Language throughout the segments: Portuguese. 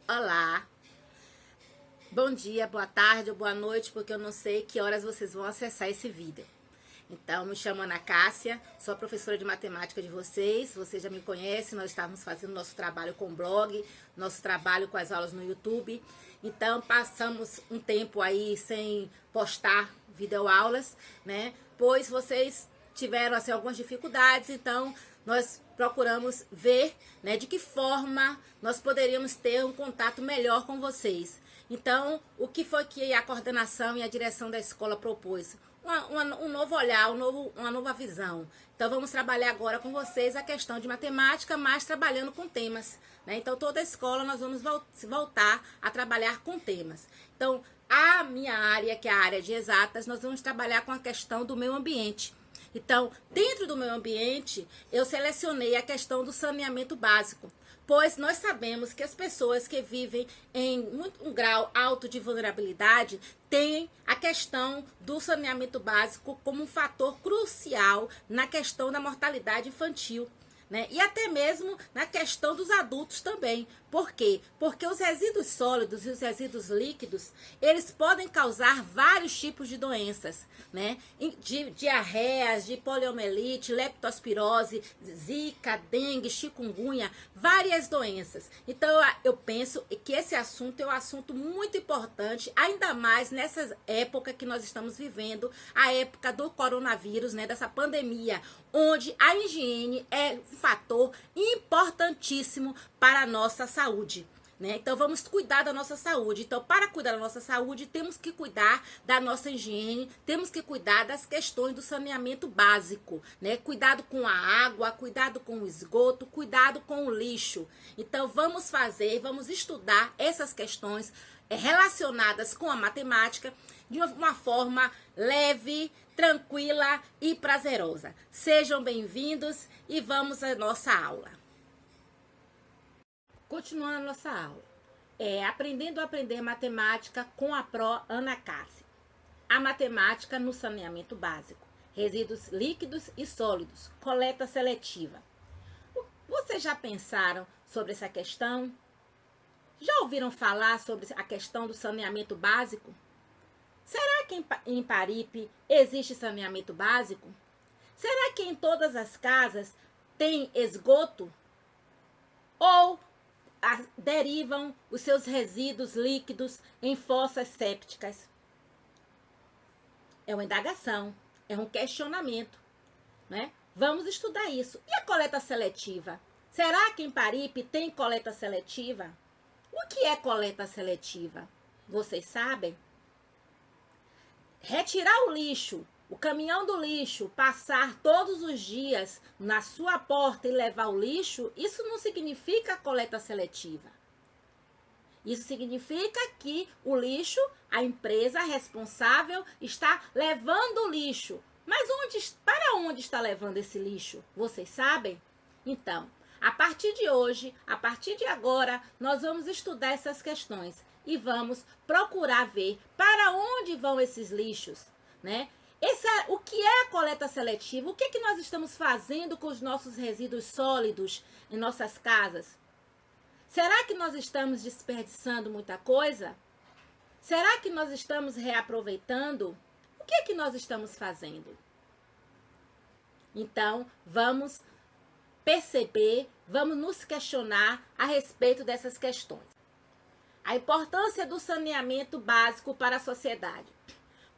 Olá, bom dia, boa tarde ou boa noite, porque eu não sei que horas vocês vão acessar esse vídeo. Então, me chamo Ana Cássia, sou a professora de matemática de vocês já me conhecem, nós estávamos fazendo nosso trabalho com o blog, nosso trabalho com as aulas no YouTube. Então, passamos um tempo aí sem postar videoaulas, né? Pois vocês tiveram assim, algumas dificuldades, então nós procuramos ver, né, de que forma nós poderíamos ter um contato melhor com vocês. Então, o que foi que a coordenação e a direção da escola propôs? Um novo olhar, uma nova visão. Então, vamos trabalhar agora com vocês a questão de matemática, mas trabalhando com temas, né? Então, toda a escola nós vamos voltar a trabalhar com temas. Então, a minha área, que é a área de exatas, nós vamos trabalhar com a questão do meio ambiente. Então, dentro do meio ambiente, eu selecionei a questão do saneamento básico, pois nós sabemos que as pessoas que vivem em um grau alto de vulnerabilidade têm a questão do saneamento básico como um fator crucial na questão da mortalidade infantil, né? E até mesmo na questão dos adultos também. Por quê? Porque os resíduos sólidos e os resíduos líquidos, eles podem causar vários tipos de doenças, né? De diarreias, de poliomielite, leptospirose, zika, dengue, chikungunya, várias doenças. Então, eu penso que esse assunto é um assunto muito importante, ainda mais nessa época que nós estamos vivendo, a época do coronavírus, né? Dessa pandemia, onde a higiene é um fator importantíssimo para a nossa saúde, né? Então, vamos cuidar da nossa saúde. Então, para cuidar da nossa saúde, temos que cuidar da nossa higiene, temos que cuidar das questões do saneamento básico, né? Cuidado com a água, cuidado com o esgoto, cuidado com o lixo. Então, vamos estudar essas questões relacionadas com a matemática de uma forma leve, tranquila e prazerosa. Sejam bem-vindos e vamos à nossa aula. Continuando a nossa aula, aprendendo a aprender matemática com a Pro Ana Cássia. A matemática no saneamento básico, resíduos líquidos e sólidos, coleta seletiva. Vocês já pensaram sobre essa questão? Já ouviram falar sobre a questão do saneamento básico? Será que em Paripe existe saneamento básico? Será que em todas as casas tem esgoto? Ou derivam os seus resíduos líquidos em fossas sépticas? É uma indagação, é um questionamento, né? Vamos estudar isso. E a coleta seletiva? Será que em Paripe tem coleta seletiva? O que é coleta seletiva? Vocês sabem? Retirar o lixo, o caminhão do lixo, passar todos os dias na sua porta e levar o lixo, isso não significa coleta seletiva. Isso significa que o lixo, a empresa responsável está levando o lixo. Mas para onde está levando esse lixo? Vocês sabem? Então, a partir de hoje, a partir de agora, nós vamos estudar essas questões e vamos procurar ver para onde vão esses lixos, né? O que é a coleta seletiva? O que é que nós estamos fazendo com os nossos resíduos sólidos em nossas casas? Será que nós estamos desperdiçando muita coisa? Será que nós estamos reaproveitando? O que é que nós estamos fazendo? Então, vamos perceber, vamos nos questionar a respeito dessas questões. A importância do saneamento básico para a sociedade.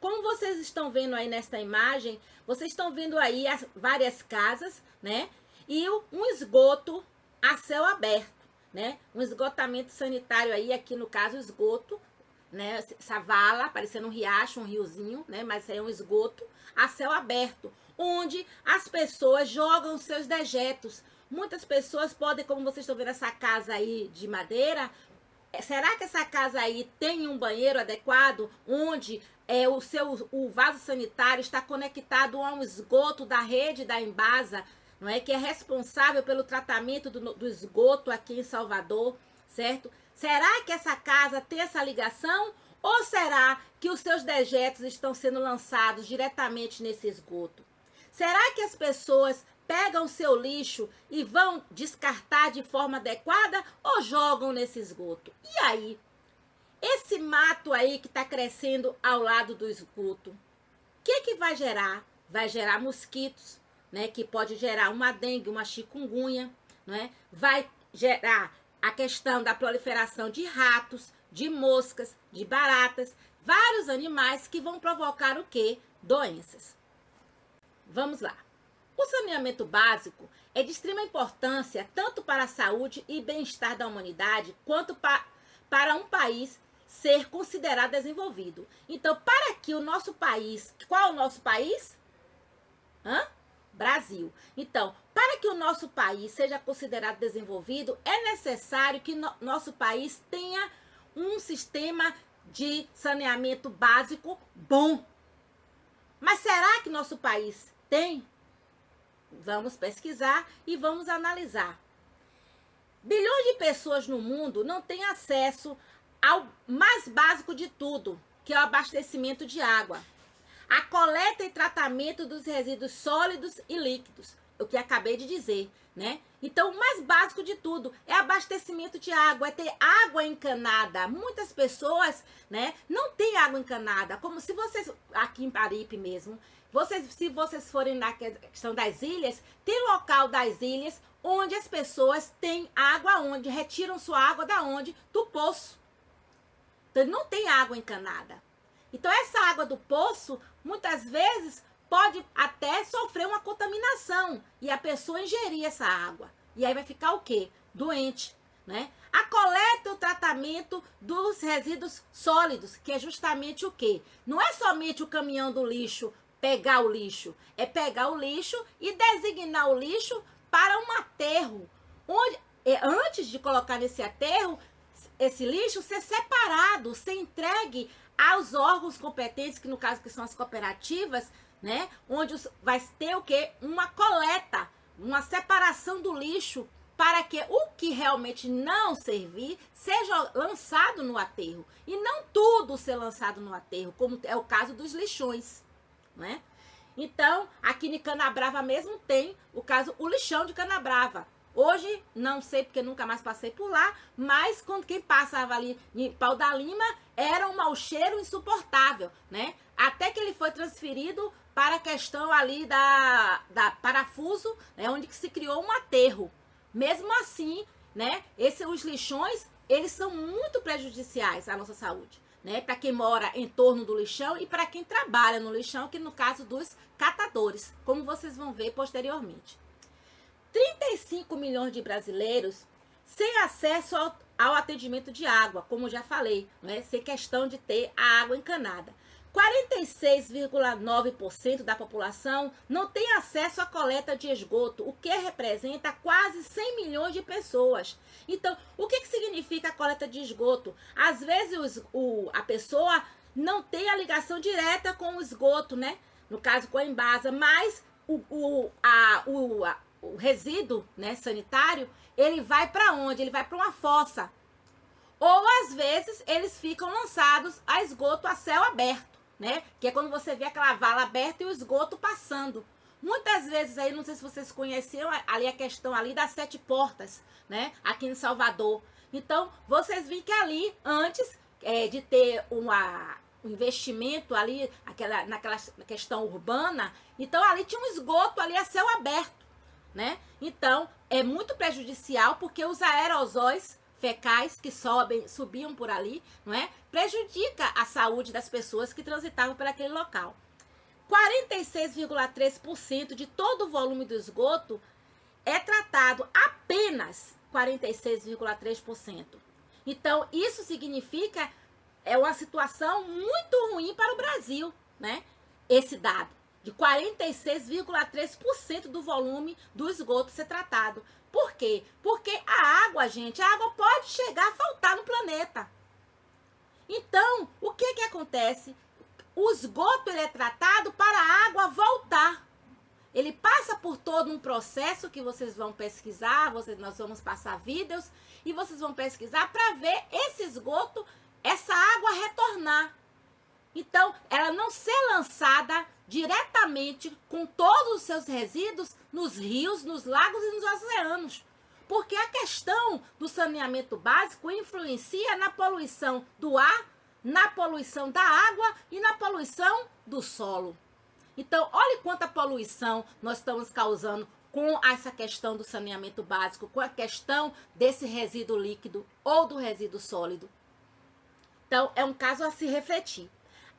Como vocês estão vendo aí nesta imagem, vocês estão vendo aí várias casas, né? E um esgoto a céu aberto, né? Um esgotamento sanitário aí, aqui no caso esgoto, né? Essa vala, parecendo um riacho, um riozinho, né? Mas é um esgoto a céu aberto, onde as pessoas jogam seus dejetos. Muitas pessoas podem, como vocês estão vendo essa casa aí de madeira, será que essa casa aí tem um banheiro adequado, onde o vaso sanitário está conectado a um esgoto da rede da Embasa, não é? Que é responsável pelo tratamento do esgoto aqui em Salvador, certo? Será que essa casa tem essa ligação? Ou será que os seus dejetos estão sendo lançados diretamente nesse esgoto? Será que as pessoas pegam o seu lixo e vão descartar de forma adequada ou jogam nesse esgoto? E aí? Esse mato aí que está crescendo ao lado do esgoto, o que vai gerar? Vai gerar mosquitos, né? Que pode gerar uma dengue, uma chikungunya, né? Vai gerar a questão da proliferação de ratos, de moscas, de baratas, vários animais que vão provocar o quê? Doenças. Vamos lá. O saneamento básico é de extrema importância tanto para a saúde e bem-estar da humanidade, quanto para um país ser considerado desenvolvido. Então, para que o nosso país... Qual é o nosso país? Brasil. Então, para que o nosso país seja considerado desenvolvido, é necessário que nosso país tenha um sistema de saneamento básico bom. Mas será que nosso país tem? Vamos pesquisar e vamos analisar. Bilhões de pessoas no mundo não têm acesso ao mais básico de tudo, que é o abastecimento de água. A coleta e tratamento dos resíduos sólidos e líquidos, o que acabei de dizer, né? Então, o mais básico de tudo é abastecimento de água, é ter água encanada. Muitas pessoas, né, não têm água encanada, como se vocês, aqui em Paripe mesmo, se vocês forem na questão das ilhas, tem local das ilhas onde as pessoas têm água, onde retiram sua água da onde? Do poço. Então, não tem água encanada. Então, essa água do poço, muitas vezes, pode até sofrer uma contaminação e a pessoa ingerir essa água. E aí vai ficar o quê? Doente, né? A coleta e o tratamento dos resíduos sólidos, que é justamente o quê? Não é somente o caminhão do lixo pegar o lixo, é pegar o lixo e designar o lixo para um aterro, onde, antes de colocar nesse aterro, esse lixo ser separado, ser entregue aos órgãos competentes, que no caso que são as cooperativas, né? Onde vai ter o quê? Uma coleta, uma separação do lixo para que o que realmente não servir seja lançado no aterro. E não tudo ser lançado no aterro, como é o caso dos lixões, né? Então, aqui em Canabrava mesmo tem o lixão de Canabrava. Hoje, não sei porque nunca mais passei por lá, mas quando quem passava ali em Pau da Lima, era um mau cheiro insuportável, né? Até que ele foi transferido para a questão ali da Parafuso, né, onde se criou um aterro. Mesmo assim, né, os lixões, eles são muito prejudiciais à nossa saúde, né? Para quem mora em torno do lixão e para quem trabalha no lixão, que no caso dos catadores, como vocês vão ver posteriormente. 35 milhões de brasileiros sem acesso ao atendimento de água, como já falei, né? Sem questão de ter a água encanada. 46,9% da população não tem acesso à coleta de esgoto, o que representa quase 100 milhões de pessoas. Então, o que significa a coleta de esgoto? Às vezes a pessoa não tem a ligação direta com o esgoto, né? No caso com a Embasa, mas o resíduo, né, sanitário, ele vai para onde? Ele vai para uma fossa. Ou às vezes eles ficam lançados a esgoto a céu aberto, né? Que é quando você vê aquela vala aberta e o esgoto passando. Muitas vezes aí, não sei se vocês conheceram ali a questão ali das 7 portas, né? Aqui em Salvador. Então, vocês viram que ali, antes de ter um investimento ali, naquela questão urbana, então ali tinha um esgoto ali a céu aberto, né? Então, é muito prejudicial porque os aerosóis fecais que subiam por ali, não é? Prejudica a saúde das pessoas que transitavam por aquele local. 46,3% de todo o volume do esgoto é tratado, apenas 46,3%. Então, isso significa uma situação muito ruim para o Brasil, né? Esse dado de 46,3% do volume do esgoto ser tratado. Por quê? Porque a água, gente, a água pode chegar a faltar no planeta. Então, o que acontece? O esgoto ele é tratado para a água voltar. Ele passa por todo um processo que vocês vão pesquisar, nós vamos passar vídeos e vocês vão pesquisar para ver esse esgoto, essa água retornar. Então, ela não ser lançada diretamente com todos os seus resíduos nos rios, nos lagos e nos oceanos. Porque a questão do saneamento básico influencia na poluição do ar, na poluição da água e na poluição do solo. Então, olhe quanta poluição nós estamos causando com essa questão do saneamento básico, com a questão desse resíduo líquido ou do resíduo sólido. Então, é um caso a se refletir.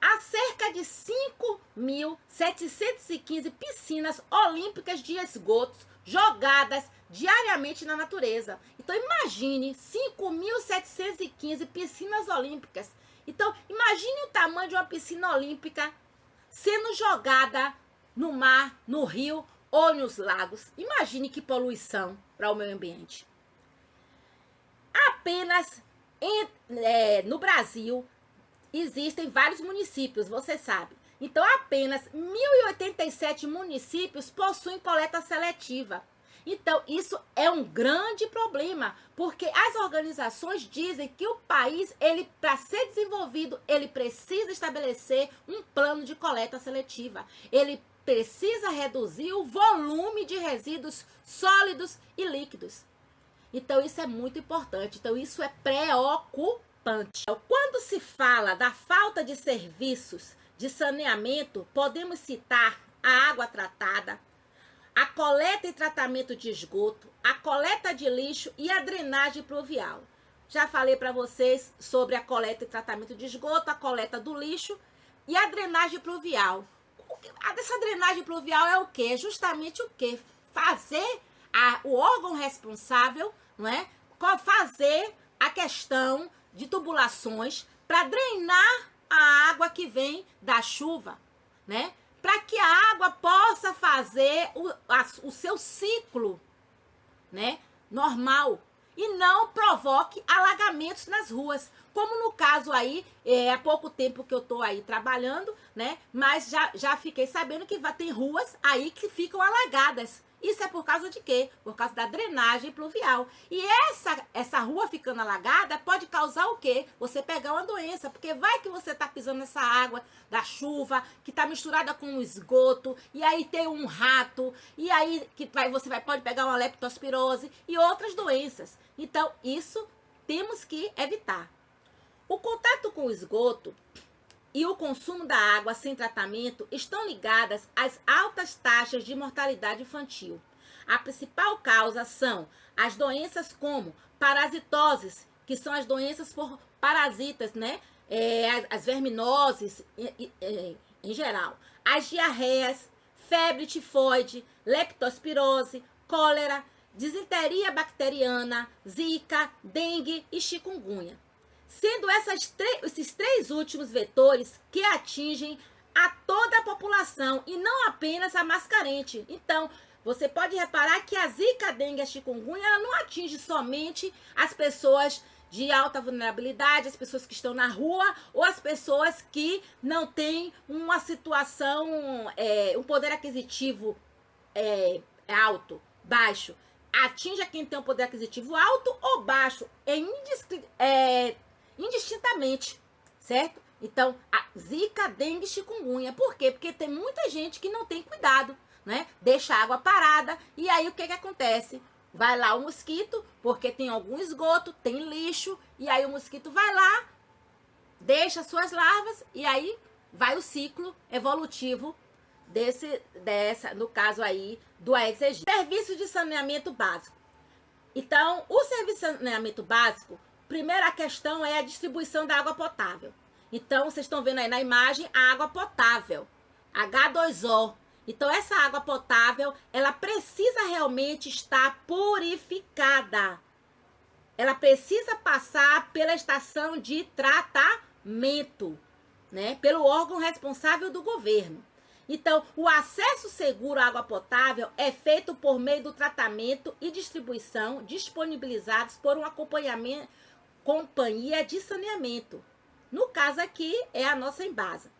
Há cerca de 5.715 piscinas olímpicas de esgotos jogadas diariamente na natureza. Então, imagine 5.715 piscinas olímpicas. Então, imagine o tamanho de uma piscina olímpica sendo jogada no mar, no rio ou nos lagos. Imagine que poluição para o meio ambiente. Apenas no Brasil existem vários municípios, você sabe. Então, apenas 1.087 municípios possuem coleta seletiva. Então, isso é um grande problema, porque as organizações dizem que o país, para ser desenvolvido, ele precisa estabelecer um plano de coleta seletiva. Ele precisa reduzir o volume de resíduos sólidos e líquidos. Então, isso é muito importante. Então, isso é preocupante. Quando se fala da falta de serviços de saneamento, podemos citar a água tratada, a coleta e tratamento de esgoto, a coleta de lixo e a drenagem pluvial. Já falei para vocês sobre a coleta e tratamento de esgoto, a coleta do lixo e a drenagem pluvial. Essa drenagem pluvial é o quê? É justamente o quê? Fazer o órgão responsável, não é? Fazer a questão de tubulações para drenar a água que vem da chuva, né? Para que a água possa fazer o seu ciclo, né, normal e não provoque alagamentos nas ruas, como no caso aí, há pouco tempo que eu estou aí trabalhando, né, mas já fiquei sabendo que tem ruas aí que ficam alagadas. Isso é por causa de quê? Por causa da drenagem pluvial. E essa rua ficando alagada pode causar o quê? Você pegar uma doença, porque vai que você está pisando nessa água da chuva, que está misturada com o esgoto, e aí tem um rato, e aí você pode pegar uma leptospirose e outras doenças. Então, isso temos que evitar. O contato com o esgoto e o consumo da água sem tratamento estão ligadas às altas taxas de mortalidade infantil. A principal causa são as doenças como parasitoses, que são as doenças por parasitas, né? As verminoses em geral, as diarreias, febre tifoide, leptospirose, cólera, disenteria bacteriana, zika, dengue e chikungunya. Sendo esses três últimos vetores que atingem a toda a população e não apenas a mais carente. Então, você pode reparar que a zika, a dengue e a chikungunya ela não atinge somente as pessoas de alta vulnerabilidade, as pessoas que estão na rua ou as pessoas que não têm uma situação, um poder aquisitivo alto, baixo. Atinge a quem tem um poder aquisitivo alto ou baixo, indistintamente, certo? Então, a zika, dengue, chikungunya. Por quê? Porque tem muita gente que não tem cuidado, né? Deixa a água parada e aí o que acontece? Vai lá o mosquito, porque tem algum esgoto, tem lixo, e aí o mosquito vai lá, deixa suas larvas e aí vai o ciclo evolutivo no caso aí do Aedes aegypti. Serviço de saneamento básico. Então, o serviço de saneamento básico, primeira questão é a distribuição da água potável. Então, vocês estão vendo aí na imagem a água potável, H2O. Então, essa água potável, ela precisa realmente estar purificada. Ela precisa passar pela estação de tratamento, né? Pelo órgão responsável do governo. Então, o acesso seguro à água potável é feito por meio do tratamento e distribuição disponibilizados por uma companhia de saneamento. No caso aqui, é a nossa Embasa.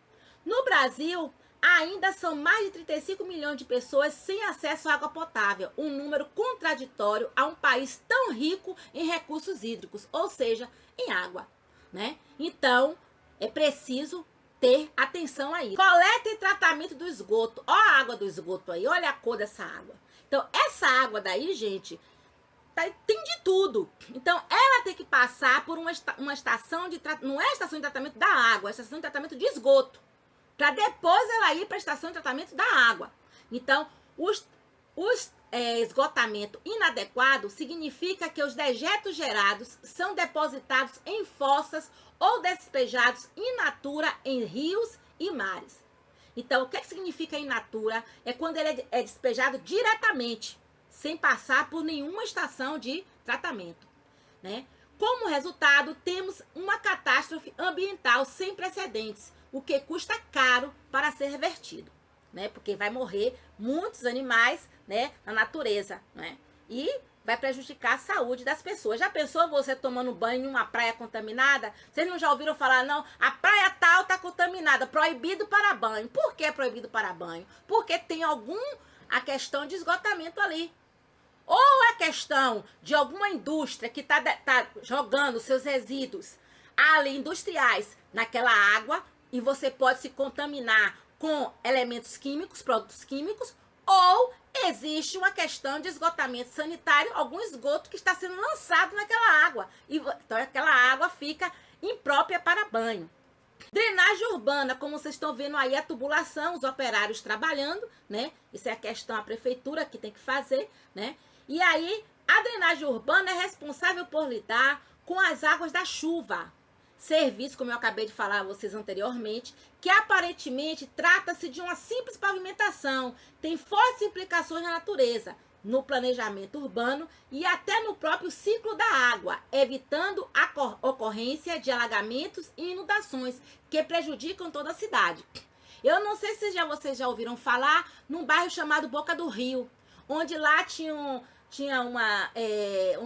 No Brasil, ainda são mais de 35 milhões de pessoas sem acesso à água potável, um número contraditório a um país tão rico em recursos hídricos, ou seja, em água, né? Então, é preciso ter atenção aí. Coleta e tratamento do esgoto. Ó a água do esgoto aí, olha a cor dessa água. Então, essa água daí, gente, tem de tudo. Então, ela tem que passar por uma estação de tratamento, não é estação de tratamento da água, é estação de tratamento de esgoto, para depois ela ir para a estação de tratamento da água. Então, esgotamento inadequado significa que os dejetos gerados são depositados em fossas ou despejados in natura em rios e mares. Então, o que significa in natura? É quando ele é despejado diretamente, sem passar por nenhuma estação de tratamento, né? Como resultado, temos uma catástrofe ambiental sem precedentes, o que custa caro para ser revertido, né? Porque vai morrer muitos animais, né, na natureza, né? E vai prejudicar a saúde das pessoas. Já pensou você tomando banho em uma praia contaminada? Vocês não já ouviram falar, não? A praia tal está contaminada, proibido para banho. Por que proibido para banho? Porque tem a questão de esgotamento ali. Ou a questão de alguma indústria que tá jogando seus resíduos ali, industriais, naquela água, e você pode se contaminar com elementos químicos, produtos químicos, ou existe uma questão de esgotamento sanitário, algum esgoto que está sendo lançado naquela água. Então, aquela água fica imprópria para banho. Drenagem urbana, como vocês estão vendo aí, a tubulação, os operários trabalhando, né? Isso é a questão, a prefeitura que tem que fazer, né? E aí, a drenagem urbana é responsável por lidar com as águas da chuva. Serviço, como eu acabei de falar a vocês anteriormente, que aparentemente trata-se de uma simples pavimentação, tem fortes implicações na natureza, no planejamento urbano e até no próprio ciclo da água, evitando a ocorrência de alagamentos e inundações que prejudicam toda a cidade. Eu não sei se vocês já ouviram falar num bairro chamado Boca do Rio, onde lá tinha um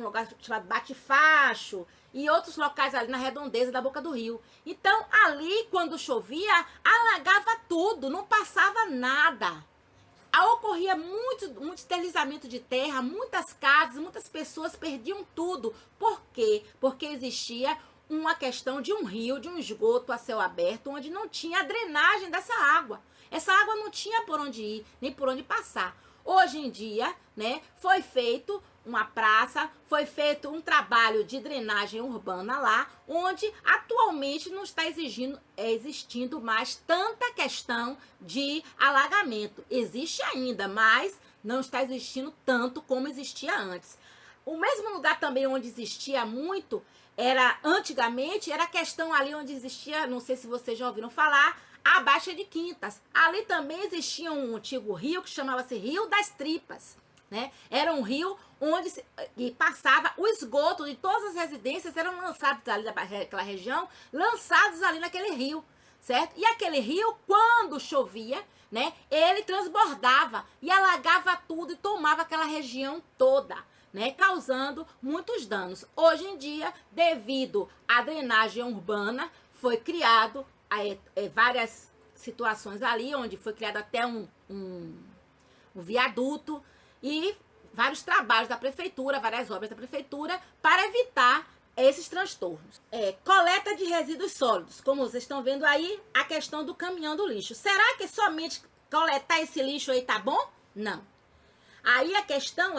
lugar chamado Bate-Facho e outros locais ali na redondeza da Boca do Rio. Então, ali, quando chovia, alagava tudo, não passava nada. Ocorria muito deslizamento de terra, muitas casas, muitas pessoas perdiam tudo. Por quê? Porque existia uma questão de um rio, de um esgoto a céu aberto, onde não tinha a drenagem dessa água. Essa água não tinha por onde ir, nem por onde passar. Hoje em dia, né, foi feito uma praça, foi feito um trabalho de drenagem urbana lá, onde atualmente não está existindo mais tanta questão de alagamento. Existe ainda, mas não está existindo tanto como existia antes. O mesmo lugar também onde existia muito, antigamente, era a questão ali onde existia, não sei se vocês já ouviram falar, a Baixa de Quintas. Ali também existia um antigo rio que chamava-se Rio das Tripas, né? Era um rio onde passava o esgoto de todas as residências, eram lançados ali daquela região, lançados ali naquele rio, certo? E aquele rio, quando chovia, né, ele transbordava e alagava tudo e tomava aquela região toda, né, causando muitos danos. Hoje em dia, devido à drenagem urbana, foi criado várias situações ali, onde foi criado até um viaduto e vários trabalhos da prefeitura, várias obras da prefeitura para evitar esses transtornos. Coleta de resíduos sólidos, como vocês estão vendo aí, a questão do caminhão do lixo. Será que somente coletar esse lixo aí tá bom? Não. Aí a questão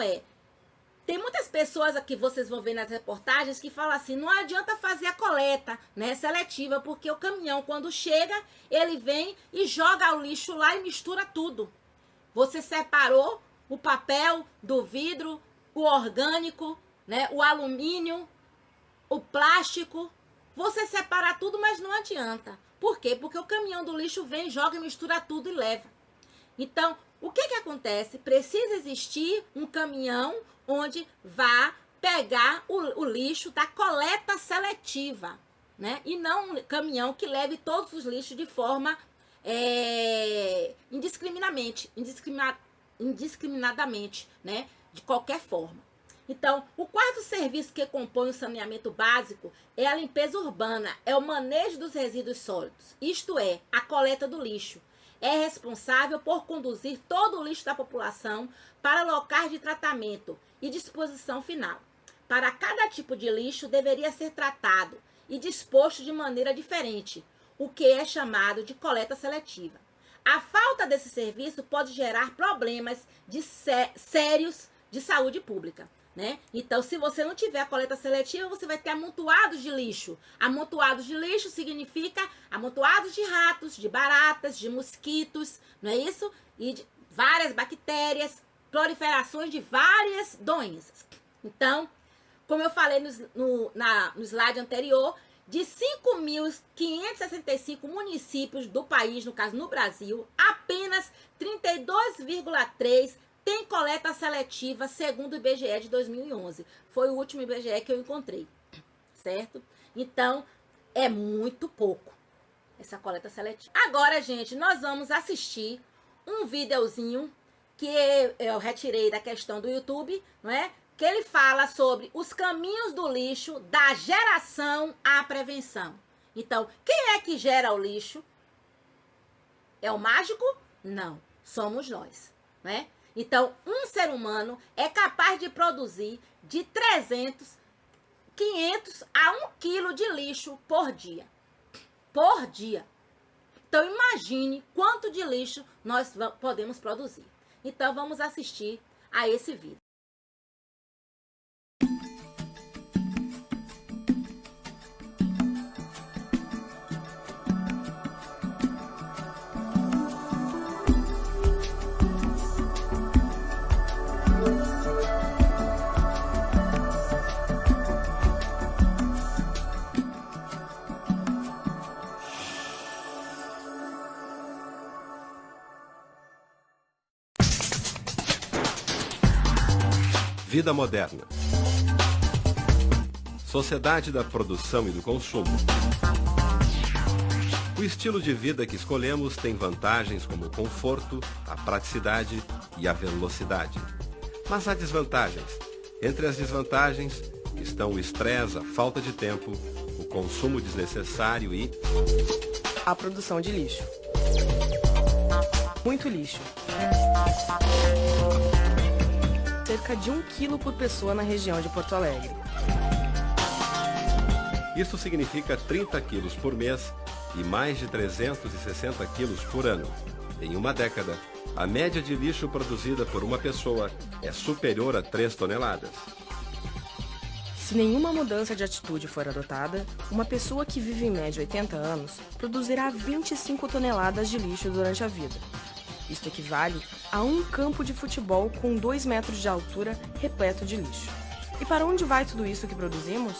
tem muitas pessoas aqui, vocês vão ver nas reportagens, que falam assim, não adianta fazer a coleta, né, seletiva, porque o caminhão, quando chega, ele vem e joga o lixo lá e mistura tudo. Você separou o papel do vidro, o orgânico, né, o alumínio, o plástico. Você separa tudo, mas não adianta. Por quê? Porque o caminhão do lixo vem, joga e mistura tudo e leva. Então, o que acontece? Precisa existir um caminhão onde vá pegar o lixo da coleta seletiva, né? E não um caminhão que leve todos os lixos de forma indiscriminadamente, né? De qualquer forma. Então, o quarto serviço que compõe o saneamento básico é a limpeza urbana, é o manejo dos resíduos sólidos, isto é, a coleta do lixo. É responsável por conduzir todo o lixo da população para locais de tratamento e disposição final. Para cada tipo de lixo deveria ser tratado e disposto de maneira diferente. o que é chamado de coleta seletiva. A falta desse serviço pode gerar problemas sérios de saúde pública, né? Então, se você não tiver a coleta seletiva, você vai ter amontoados de lixo. Amontoados de lixo significa amontoados de ratos, de baratas, de mosquitos, não é isso? E de várias bactérias, proliferações de várias doenças. Então, como eu falei no slide anterior, de 5.565 municípios do país, no caso no Brasil, apenas 32,3 tem coleta seletiva, segundo o IBGE de 2011. Foi o último IBGE que eu encontrei, certo? Então, é muito pouco essa coleta seletiva. Agora, gente, nós vamos assistir um videozinho que eu retirei da questão do YouTube, não é? Que ele fala sobre os caminhos do lixo, da geração à prevenção. Então, quem é que gera o lixo? É o mágico? Não, somos nós, né? Então, um ser humano é capaz de produzir de 500 a 1 quilo de lixo por dia. Por dia. Então, imagine quanto de lixo nós podemos produzir. Então, vamos assistir a esse vídeo. Vida moderna. Sociedade da produção e do consumo. O estilo de vida que escolhemos tem vantagens como o conforto, a praticidade e a velocidade. Mas há desvantagens. Entre as desvantagens estão o estresse, a falta de tempo, o consumo desnecessário e a produção de lixo. Muito lixo. Cerca de 1 quilo por pessoa na região de Porto Alegre. Isso significa 30 quilos por mês e mais de 360 quilos por ano. Em uma década, a média de lixo produzida por uma pessoa é superior a 3 toneladas. Se nenhuma mudança de atitude for adotada, uma pessoa que vive em média 80 anos produzirá 25 toneladas de lixo durante a vida. Isto equivale a um campo de futebol com 2 metros de altura repleto de lixo. E para onde vai tudo isso que produzimos?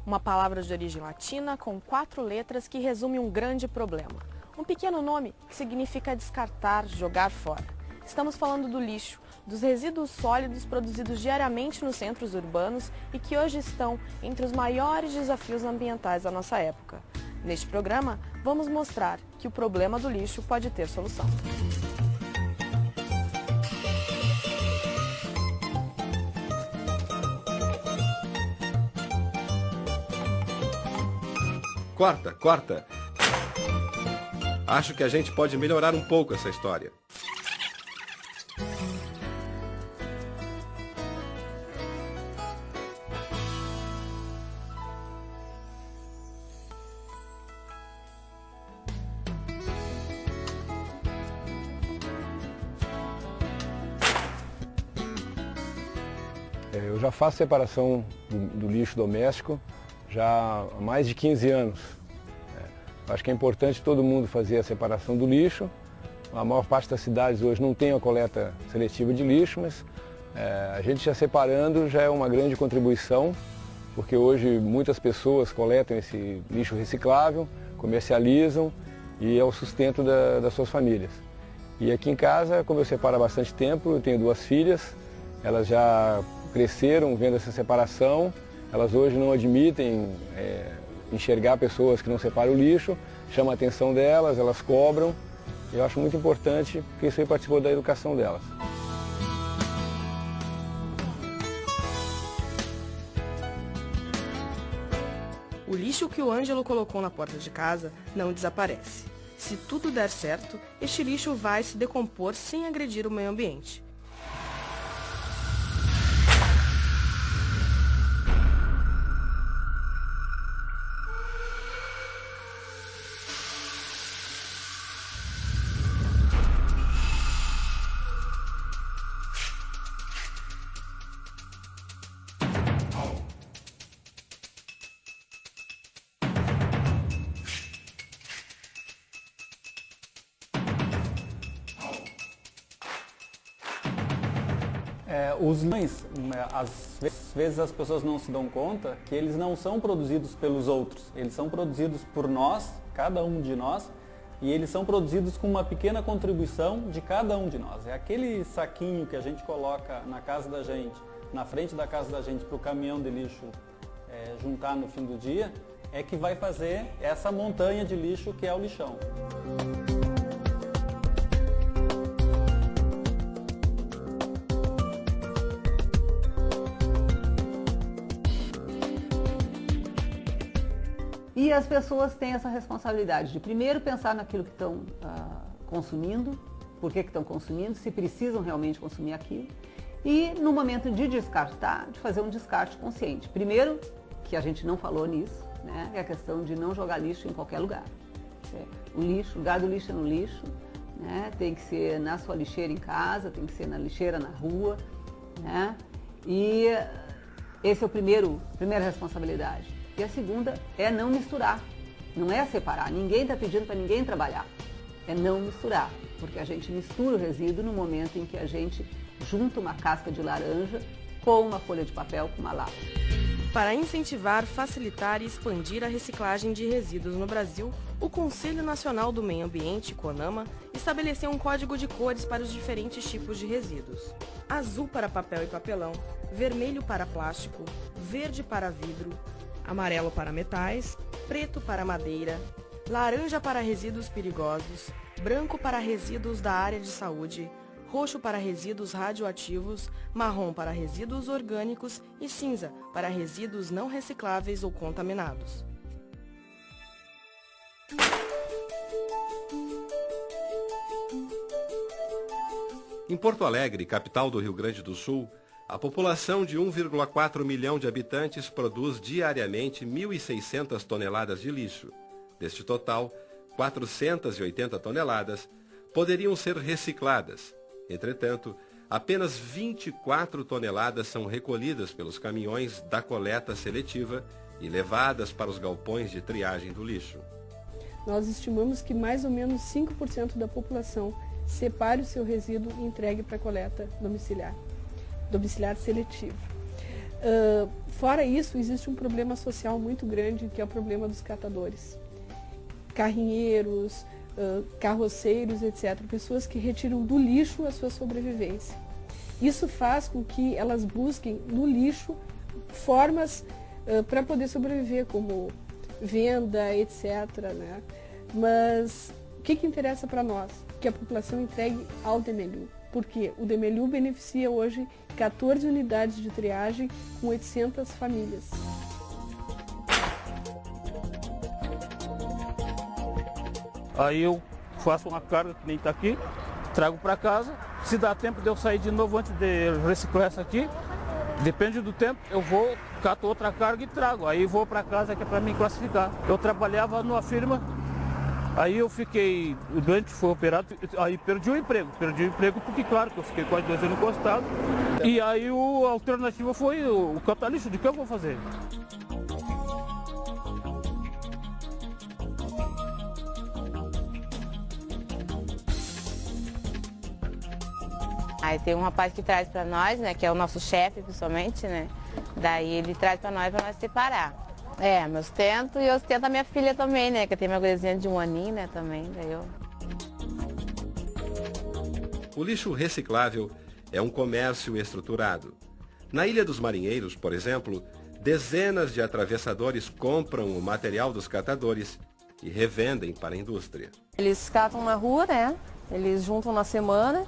Uma palavra de origem latina com 4 letras que resume um grande problema. Um pequeno nome que significa descartar, jogar fora. Estamos falando do lixo, dos resíduos sólidos produzidos diariamente nos centros urbanos e que hoje estão entre os maiores desafios ambientais da nossa época. Neste programa, vamos mostrar que o problema do lixo pode ter solução. Corta! Acho que a gente pode melhorar um pouco essa história. Eu já faço separação do lixo doméstico já há mais de 15 anos. Acho que é importante todo mundo fazer a separação do lixo. A maior parte das cidades hoje não tem a coleta seletiva de lixo, mas a gente já separando já é uma grande contribuição, porque hoje muitas pessoas coletam esse lixo reciclável, comercializam e é o sustento das suas famílias. E aqui em casa, como eu separo há bastante tempo, eu tenho 2 filhas, elas já cresceram vendo essa separação, elas hoje não admitem enxergar pessoas que não separam o lixo, chama a atenção delas, elas cobram, e eu acho muito importante porque isso aí participou da educação delas. O lixo que o Ângelo colocou na porta de casa não desaparece. Se tudo der certo, este lixo vai se decompor sem agredir o meio ambiente. Os leilões, às vezes as pessoas não se dão conta que eles não são produzidos pelos outros, eles são produzidos por nós, cada um de nós, e eles são produzidos com uma pequena contribuição de cada um de nós. É aquele saquinho que a gente coloca na casa da gente, na frente da casa da gente, para o caminhão de lixo juntar no fim do dia, é que vai fazer essa montanha de lixo que é o lixão. E as pessoas têm essa responsabilidade de primeiro pensar naquilo que estão consumindo, por que estão consumindo, se precisam realmente consumir aquilo. E no momento de descartar, de fazer um descarte consciente. Primeiro, que a gente não falou nisso, né, é a questão de não jogar lixo em qualquer lugar. O lugar do lixo é no lixo, né, tem que ser na sua lixeira em casa, tem que ser na lixeira na rua, né, e esse é a primeira responsabilidade. E a segunda é não misturar, não é separar. Ninguém está pedindo para ninguém trabalhar, é não misturar, porque a gente mistura o resíduo no momento em que a gente junta uma casca de laranja com uma folha de papel com uma lata. Para incentivar, facilitar e expandir a reciclagem de resíduos no Brasil, o Conselho Nacional do Meio Ambiente, CONAMA, estabeleceu um código de cores para os diferentes tipos de resíduos. Azul para papel e papelão, vermelho para plástico, verde para vidro, amarelo para metais, preto para madeira, laranja para resíduos perigosos, branco para resíduos da área de saúde, roxo para resíduos radioativos, marrom para resíduos orgânicos e cinza para resíduos não recicláveis ou contaminados. Em Porto Alegre, capital do Rio Grande do Sul, a população de 1,4 milhão de habitantes produz diariamente 1.600 toneladas de lixo. Deste total, 480 toneladas poderiam ser recicladas. Entretanto, apenas 24 toneladas são recolhidas pelos caminhões da coleta seletiva e levadas para os galpões de triagem do lixo. Nós estimamos que mais ou menos 5% da população separe o seu resíduo e entregue para a coleta domiciliar seletiva. Fora isso, existe um problema social muito grande, que é o problema dos catadores. Carrinheiros, carroceiros, etc. Pessoas que retiram do lixo a sua sobrevivência. Isso faz com que elas busquem no lixo formas para poder sobreviver, como venda, etc. Né? Mas o que interessa para nós? Que a população entregue ao DMLU. Porque o DMLU beneficia hoje 14 unidades de triagem com 800 famílias. Aí eu faço uma carga que nem está aqui, trago para casa. Se dá tempo de eu sair de novo antes de reciclar essa aqui, depende do tempo, eu vou, cato outra carga e trago. Aí vou para casa, que é para mim classificar. Eu trabalhava numa firma, aí eu fiquei, o doente foi operado, aí perdi o emprego porque claro que eu fiquei quase 2 anos encostado. E aí a alternativa foi o catar lixo, de que eu vou fazer? Aí tem um rapaz que traz para nós, né, que é o nosso chefe, principalmente, né, daí ele traz para nós separar. Eu sustento e eu sustento a minha filha também, né, que eu tenho minha guriazinha de 1 aninho, né, também, daí eu... O lixo reciclável é um comércio estruturado. Na Ilha dos Marinheiros, por exemplo, dezenas de atravessadores compram o material dos catadores e revendem para a indústria. Eles catam na rua, né, eles juntam na semana,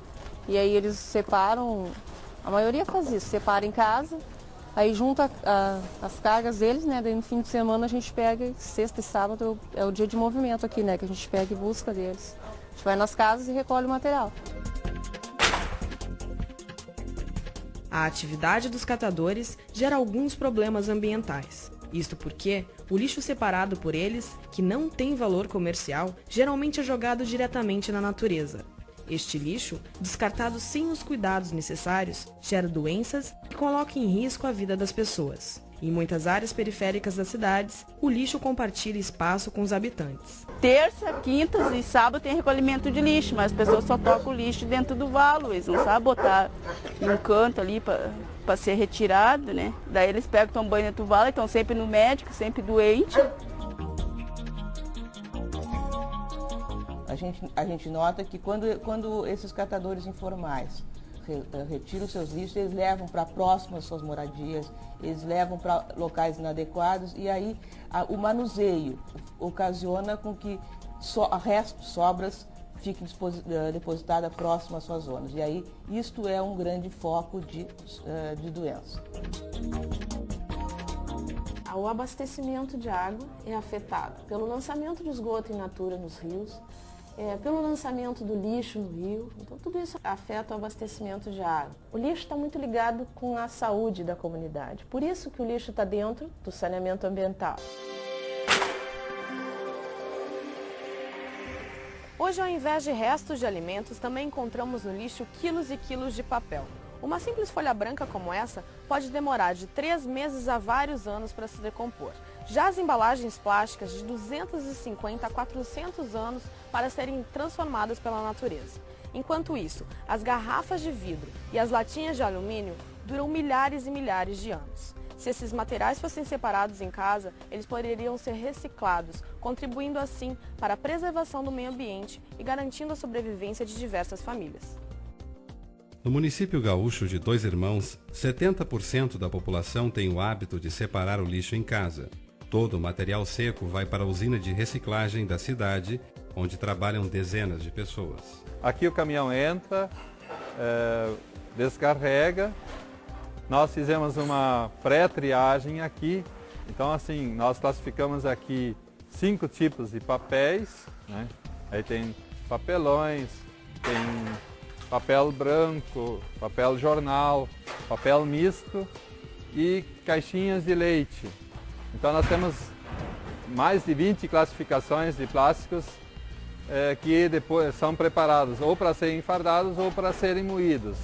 e aí eles separam, a maioria faz isso, separa em casa, aí junta as cargas deles, né? Daí no fim de semana a gente pega, sexta e sábado é o dia de movimento aqui, né? Que a gente pega e busca deles. A gente vai nas casas e recolhe o material. A atividade dos catadores gera alguns problemas ambientais. Isto porque o lixo separado por eles, que não tem valor comercial, geralmente é jogado diretamente na natureza. Este lixo, descartado sem os cuidados necessários, gera doenças e coloca em risco a vida das pessoas. Em muitas áreas periféricas das cidades, o lixo compartilha espaço com os habitantes. Terça, quinta e sábado tem recolhimento de lixo, mas as pessoas só tocam o lixo dentro do valo, eles não sabem botar num canto ali para ser retirado, né? Daí eles pegam, tomam banho na tuvala, estão sempre no médico, sempre doente. A gente nota que quando esses catadores informais retiram seus lixos, eles levam para próximo às suas moradias, eles levam para locais inadequados e aí o manuseio ocasiona com que sobras fiquem depositadas próximo às suas zonas. E aí isto é um grande foco de doença. O abastecimento de água é afetado pelo lançamento de esgoto in natura nos rios, pelo lançamento do lixo no rio. Então tudo isso afeta o abastecimento de água. O lixo está muito ligado com a saúde da comunidade. Por isso que o lixo está dentro do saneamento ambiental. Hoje, ao invés de restos de alimentos, também encontramos no lixo quilos e quilos de papel. Uma simples folha branca como essa pode demorar de 3 meses a vários anos para se decompor. Já as embalagens plásticas de 250 a 400 anos para serem transformadas pela natureza. Enquanto isso, as garrafas de vidro e as latinhas de alumínio duram milhares e milhares de anos. Se esses materiais fossem separados em casa, eles poderiam ser reciclados, contribuindo assim para a preservação do meio ambiente e garantindo a sobrevivência de diversas famílias. No município gaúcho de Dois Irmãos, 70% da população tem o hábito de separar o lixo em casa. Todo o material seco vai para a usina de reciclagem da cidade, onde trabalham dezenas de pessoas. Aqui o caminhão entra, descarrega. Nós fizemos uma pré-triagem aqui. Então, assim, nós classificamos aqui 5 tipos de papéis, né? Aí tem papelões, tem papel branco, papel jornal, papel misto e caixinhas de leite. Então nós temos mais de 20 classificações de plásticos que depois são preparados ou para serem enfardados ou para serem moídos.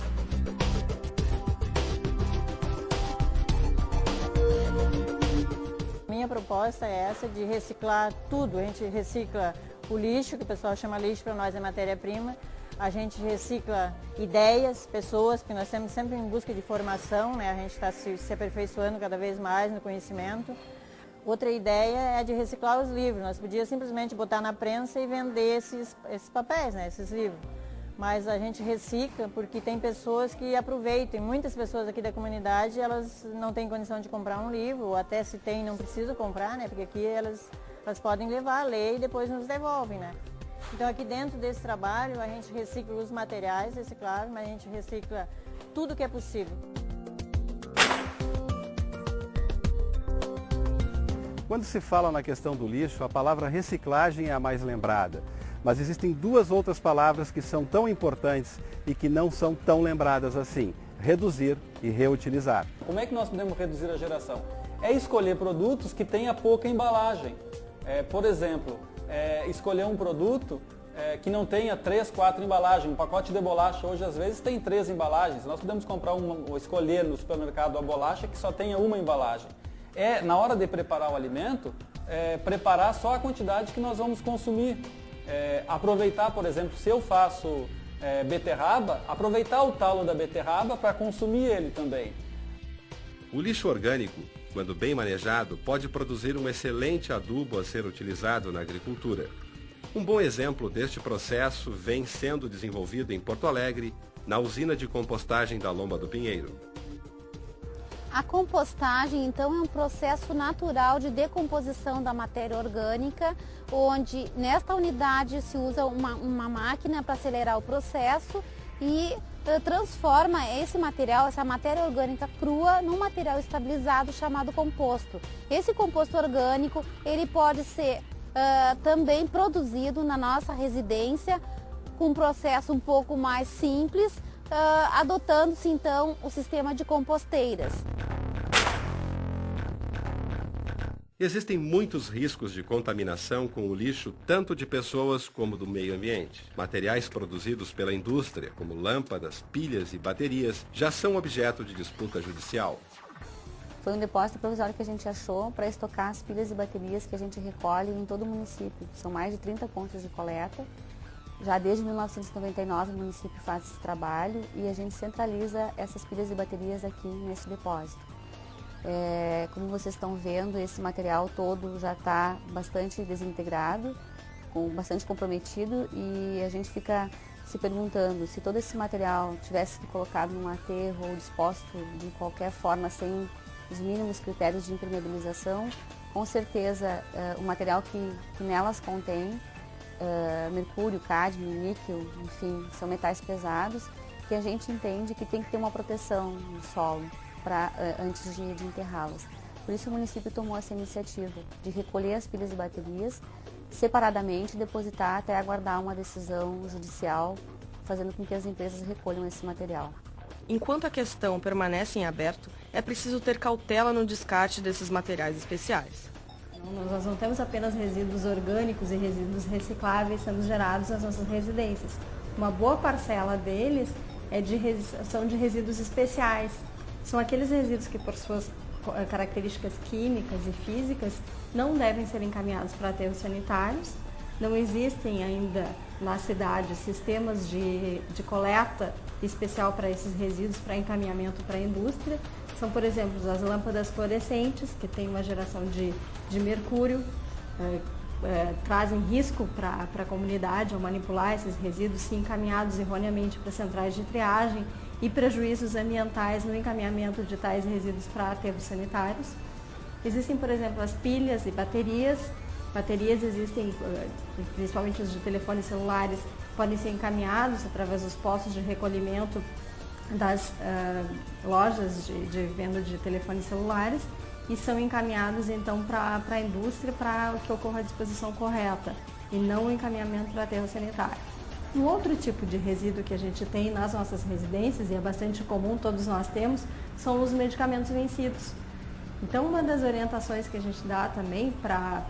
Minha proposta é essa de reciclar tudo. A gente recicla o lixo, que o pessoal chama lixo, para nós é matéria-prima. A gente recicla ideias, pessoas, porque nós estamos sempre em busca de formação, né? A gente está se aperfeiçoando cada vez mais no conhecimento. Outra ideia é de reciclar os livros. Nós podíamos simplesmente botar na prensa e vender esses papéis, né? Esses livros. Mas a gente recicla porque tem pessoas que aproveitam. Muitas pessoas aqui da comunidade, elas não têm condição de comprar um livro, ou até se tem, não precisam comprar, né? Porque aqui elas podem levar, ler e depois nos devolvem, né? Então aqui dentro desse trabalho a gente recicla os materiais recicláveis, mas a gente recicla tudo que é possível. Quando se fala na questão do lixo, a palavra reciclagem é a mais lembrada. Mas existem 2 outras palavras que são tão importantes e que não são tão lembradas assim: reduzir e reutilizar. Como é que nós podemos reduzir a geração? É escolher produtos que tenha pouca embalagem. Por exemplo, escolher um produto que não tenha 3, 4 embalagens. Um pacote de bolacha hoje às vezes tem 3 embalagens. Nós podemos comprar ou escolher no supermercado a bolacha que só tenha uma embalagem. Na hora de preparar o alimento, preparar só a quantidade que nós vamos consumir. Aproveitar, por exemplo, se eu faço beterraba, aproveitar o talo da beterraba para consumir ele também. O lixo orgânico, quando bem manejado, pode produzir um excelente adubo a ser utilizado na agricultura. Um bom exemplo deste processo vem sendo desenvolvido em Porto Alegre, na usina de compostagem da Lomba do Pinheiro. A compostagem, então, é um processo natural de decomposição da matéria orgânica, onde nesta unidade se usa uma máquina para acelerar o processo e transforma esse material, essa matéria orgânica crua, num material estabilizado chamado composto. Esse composto orgânico, ele pode ser também produzido na nossa residência com um processo um pouco mais simples, adotando-se então o sistema de composteiras. Existem muitos riscos de contaminação com o lixo, tanto de pessoas como do meio ambiente. Materiais produzidos pela indústria, como lâmpadas, pilhas e baterias, já são objeto de disputa judicial. Foi um depósito provisório que a gente achou para estocar as pilhas e baterias que a gente recolhe em todo o município. São mais de 30 pontos de coleta Já desde 1999 o município faz esse trabalho e a gente centraliza essas pilhas e baterias aqui nesse depósito. Como vocês estão vendo, esse material todo já está bastante desintegrado, bastante comprometido, e a gente fica se perguntando se todo esse material tivesse sido colocado num aterro ou disposto de qualquer forma sem os mínimos critérios de impermeabilização, com certeza o material que nelas contém mercúrio, cádmio, níquel, enfim, são metais pesados que a gente entende que tem que ter uma proteção no solo antes de enterrá-las. Por isso o município tomou essa iniciativa de recolher as pilhas e baterias separadamente, depositar até aguardar uma decisão judicial, fazendo com que as empresas recolham esse material. Enquanto a questão permanece em aberto, é preciso ter cautela no descarte desses materiais especiais. Nós não temos apenas resíduos orgânicos e resíduos recicláveis sendo gerados nas nossas residências. Uma boa parcela deles são de resíduos especiais. São aqueles resíduos que, por suas características químicas e físicas, não devem ser encaminhados para aterros sanitários. Não existem ainda na cidade sistemas de coleta especial para esses resíduos, para encaminhamento para a indústria. São, por exemplo, as lâmpadas fluorescentes, que têm uma geração de mercúrio, trazem risco para a comunidade ao manipular esses resíduos, se encaminhados erroneamente para centrais de triagem, e prejuízos ambientais no encaminhamento de tais resíduos para aterros sanitários. Existem, por exemplo, as pilhas e baterias. Baterias existem, principalmente os de telefones celulares, podem ser encaminhados através dos postos de recolhimento das lojas de venda de telefones celulares e são encaminhados então para a indústria para que ocorra a disposição correta e não o encaminhamento para aterro sanitário. Um outro tipo de resíduo que a gente tem nas nossas residências, e é bastante comum, todos nós temos, são os medicamentos vencidos. Então, uma das orientações que a gente dá também para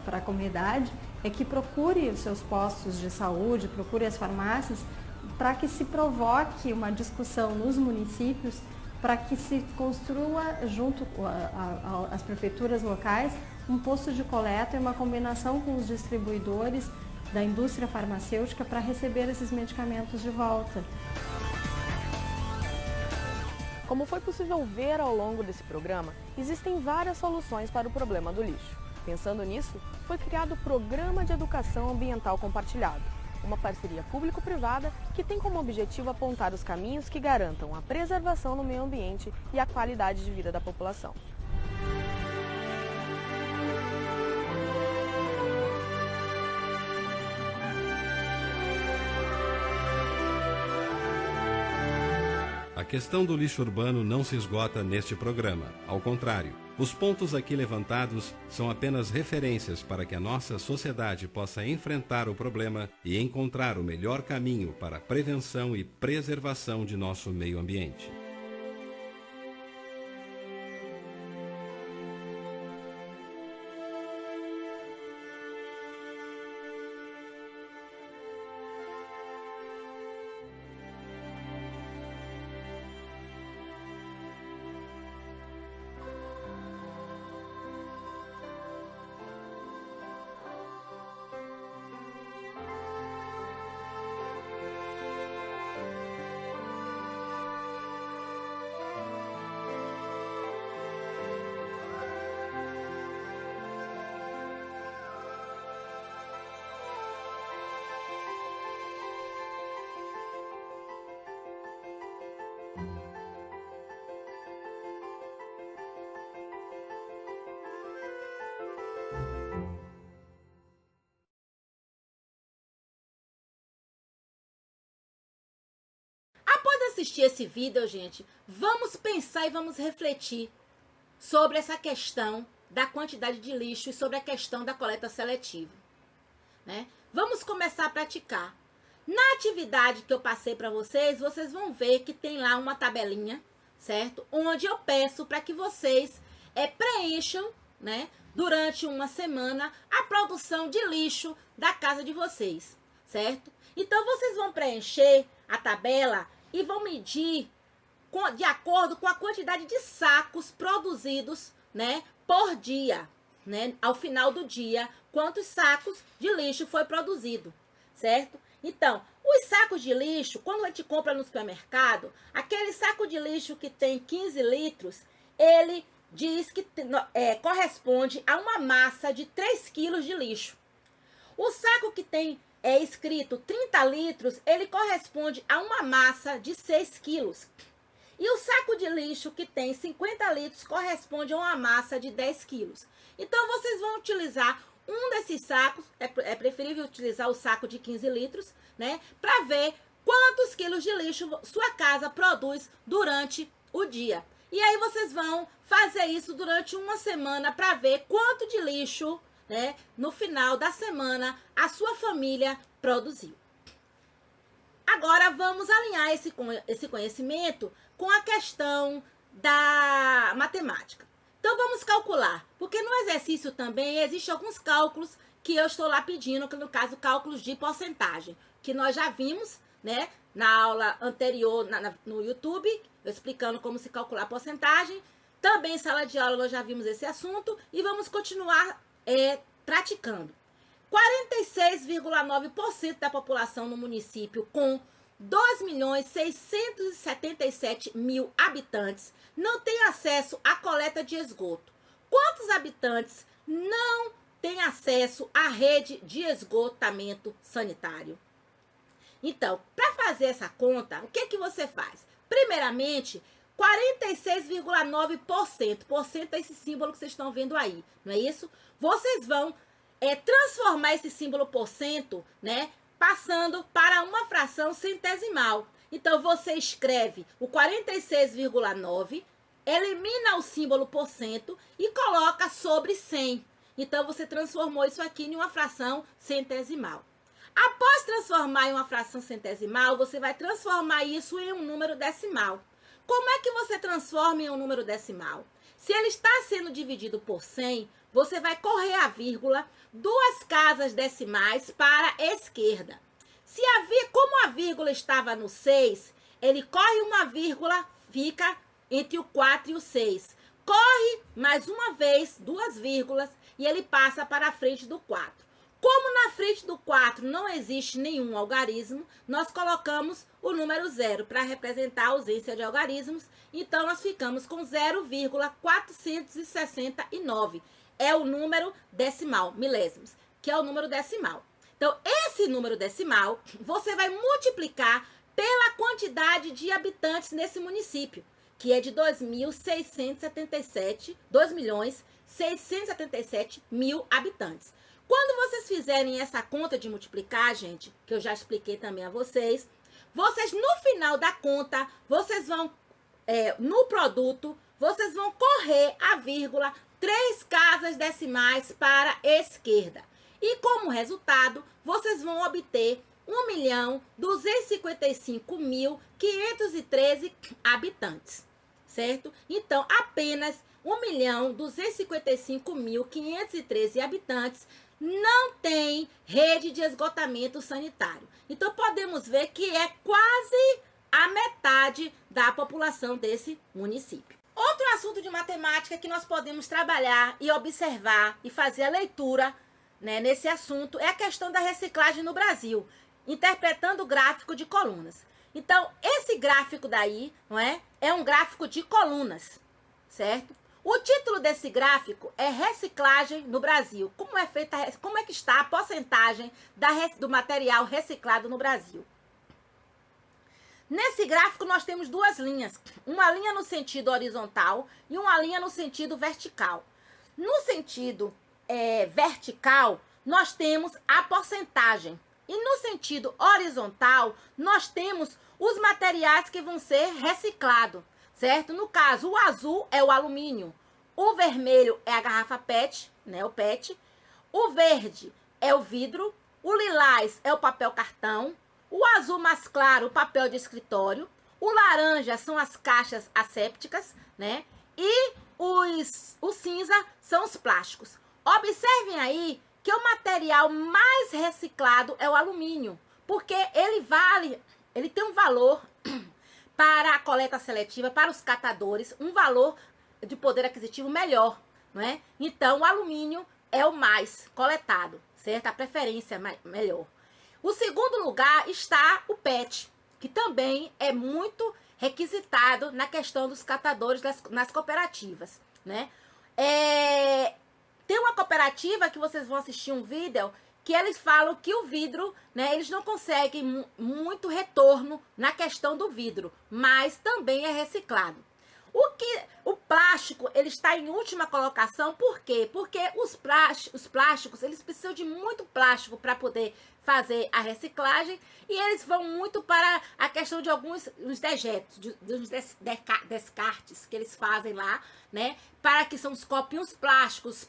a comunidade é que procure os seus postos de saúde, procure as farmácias, para que se provoque uma discussão nos municípios, para que se construa, junto às prefeituras locais, um posto de coleta e uma combinação com os distribuidores da indústria farmacêutica para receber esses medicamentos de volta. Como foi possível ver ao longo desse programa, existem várias soluções para o problema do lixo. Pensando nisso, foi criado o Programa de Educação Ambiental Compartilhado, uma parceria público-privada que tem como objetivo apontar os caminhos que garantam a preservação do meio ambiente e a qualidade de vida da população. A questão do lixo urbano não se esgota neste programa. Ao contrário, os pontos aqui levantados são apenas referências para que a nossa sociedade possa enfrentar o problema e encontrar o melhor caminho para a prevenção e preservação de nosso meio ambiente. Após assistir esse vídeo, gente, vamos pensar e vamos refletir sobre essa questão da quantidade de lixo e sobre a questão da coleta seletiva, né? Vamos começar a praticar. Na atividade que eu passei para vocês, vocês vão ver que tem lá uma tabelinha, certo? Onde eu peço para que vocês preencham, né, durante uma semana, a produção de lixo da casa de vocês, certo? Então, vocês vão preencher a tabela e vão medir de acordo com a quantidade de sacos produzidos, né, por dia, né, ao final do dia, quantos sacos de lixo foi produzido, certo? Então, os sacos de lixo, quando a gente compra no supermercado, aquele saco de lixo que tem 15 litros, ele diz que corresponde a uma massa de 3 quilos de lixo. O saco que tem escrito 30 litros, ele corresponde a uma massa de 6 quilos. E o saco de lixo que tem 50 litros corresponde a uma massa de 10 quilos. Então, vocês vão utilizar um desses sacos, é preferível utilizar o saco de 15 litros, né? Para ver quantos quilos de lixo sua casa produz durante o dia. E aí vocês vão fazer isso durante uma semana para ver quanto de lixo, né, no final da semana a sua família produziu. Agora vamos alinhar esse conhecimento com a questão da matemática. Então vamos calcular, porque no exercício também existem alguns cálculos que eu estou lá pedindo, que no caso cálculos de porcentagem, que nós já vimos, né, na aula anterior no YouTube, eu explicando como se calcular a porcentagem. Também em sala de aula nós já vimos esse assunto e vamos continuar praticando. 46,9% da população no município com 2.677.000 habitantes não tem acesso à coleta de esgoto. Quantos habitantes não têm acesso à rede de esgotamento sanitário? Então, para fazer essa conta, o que você faz? Primeiramente, 46,9%. Porcento é esse símbolo que vocês estão vendo aí, não é isso? Vocês vão transformar esse símbolo porcento, né, passando para uma fração centesimal. Então, você escreve o 46,9, elimina o símbolo porcento e coloca sobre 100. Então, você transformou isso aqui em uma fração centesimal. Após transformar em uma fração centesimal, você vai transformar isso em um número decimal. Como é que você transforma em um número decimal? Se ele está sendo dividido por 100, você vai correr a vírgula 2 casas decimais para a esquerda. Como a vírgula estava no 6, ele corre uma vírgula, fica entre o 4 e o 6. Corre mais uma vez 2 vírgulas e ele passa para a frente do 4. Como na frente do 4 não existe nenhum algarismo, nós colocamos o número 0 para representar a ausência de algarismos. Então, nós ficamos com 0,469. É o número decimal, milésimos, que é o número decimal. Então, esse número decimal, você vai multiplicar pela quantidade de habitantes nesse município, que é de 2.677.000 habitantes. Quando vocês fizerem essa conta de multiplicar, gente, que eu já expliquei também a vocês, no final da conta, vocês vão, no produto, vocês vão correr a vírgula 3 casas decimais para a esquerda. E como resultado, vocês vão obter 1.255.513 habitantes, certo? Então, apenas 1.255.513 habitantes não tem rede de esgotamento sanitário. Então, podemos ver que é quase a metade da população desse município. Outro assunto de matemática que nós podemos trabalhar e observar e fazer a leitura, né, nesse assunto é a questão da reciclagem no Brasil, interpretando o gráfico de colunas. Então, esse gráfico daí, não é? É um gráfico de colunas, certo? O título desse gráfico é Reciclagem no Brasil. Como é que está a porcentagem do material reciclado no Brasil? Nesse gráfico nós temos 2 linhas, uma linha no sentido horizontal e uma linha no sentido vertical. No sentido vertical, nós temos a porcentagem. E no sentido horizontal, nós temos os materiais que vão ser reciclados, certo? No caso, o azul é o alumínio, o vermelho é a garrafa PET, né, o PET, o verde é o vidro, o lilás é o papel cartão, o azul mais claro, o papel de escritório, o laranja são as caixas assépticas, né? E o cinza são os plásticos. Observem aí que o material mais reciclado é o alumínio, porque ele tem um valor para a coleta seletiva, para os catadores, um valor de poder aquisitivo melhor, não é? Então, o alumínio é o mais coletado, certo? A preferência melhor. O segundo lugar está o PET, que também é muito requisitado na questão dos catadores nas cooperativas, né? Tem uma cooperativa que vocês vão assistir um vídeo que eles falam que o vidro, né, eles não conseguem muito retorno na questão do vidro, mas também é reciclado. O plástico, ele está em última colocação, por quê? Porque os plásticos, eles precisam de muito plástico para poder fazer a reciclagem e eles vão muito para a questão de alguns dejetos, dos descartes que eles fazem lá, né? Para que são os copinhos plásticos,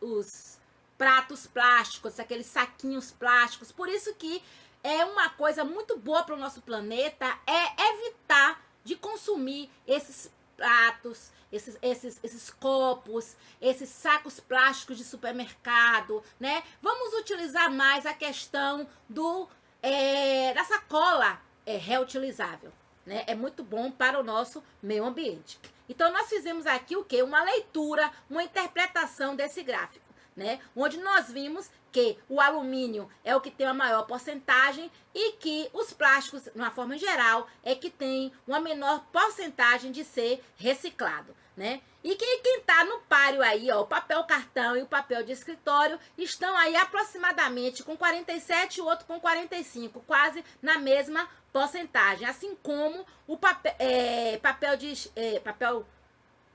os pratos plásticos, aqueles saquinhos plásticos. Por isso que é uma coisa muito boa para o nosso planeta é evitar de consumir esses pratos, esses copos, esses sacos plásticos de supermercado, né? Vamos utilizar mais a questão da sacola reutilizável, né? É muito bom para o nosso meio ambiente. Então, nós fizemos aqui o quê? Uma leitura, uma interpretação desse gráfico, né? Onde nós vimos que o alumínio é o que tem a maior porcentagem e que os plásticos, de uma forma geral, é que tem uma menor porcentagem de ser reciclado, né? E quem tá no páreo aí, ó, o papel cartão e o papel de escritório estão aí aproximadamente com 47 e o outro com 45, quase na mesma porcentagem, assim como o papel